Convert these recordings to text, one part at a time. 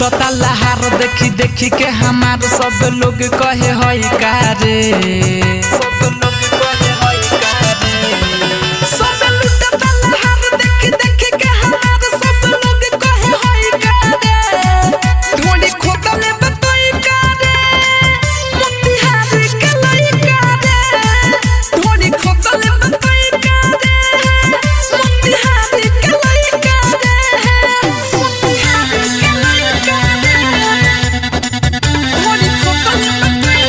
लुटता लहार देखी देखी के हमार सब लोग कहे हई कारे सब लोग कहे हई कारे सब लुटता लहार देखी देखी के हमार सब लोग कहे हई कारे ढोली खोदले बतई कारे मोतिहारी के लई कारे ढोली खोदले बतई कारे मोतिहारी के लई कारे मोतिहारी के लई कारे ढोली खोदले बतई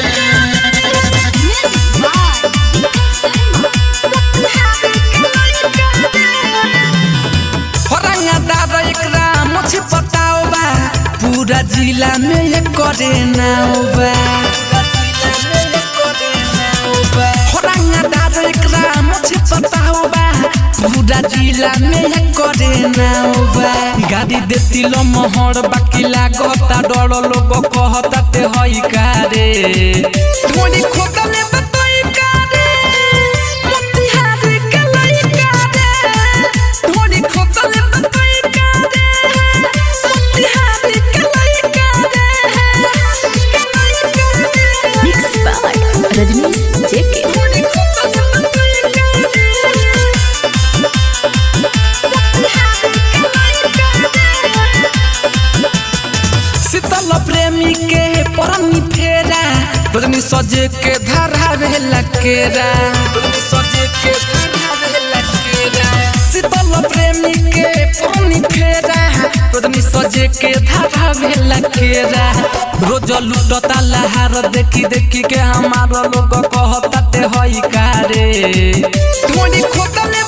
पूरा जिला में ये करे नाउबा होरंगादार एकरा मुझे पता होबा पूरा जिला में ये करे नाउबा गाड़ी देती लो मोहर बाकी लागता डर लोग कहता ते हई कारे ढोली खोदले बतई कारे मोतिहारी के लई कारे ढोली खोदले बतई कारे मोतिहारी के लई कारे Mixed by Rajnish JK. ढोली खोदले बतई कारे शीतल प्रेमी के परनी फेरा रजनी सजे के धरावे लकेरा सजे के धरावे लकेरा शीतल प्रेमी के परनी फेरा रजनी सजे के धरावे लकेरा रोज लुटता लहार देखी देखी के हमार लोग कहता ते हई कारे ढोली खोदले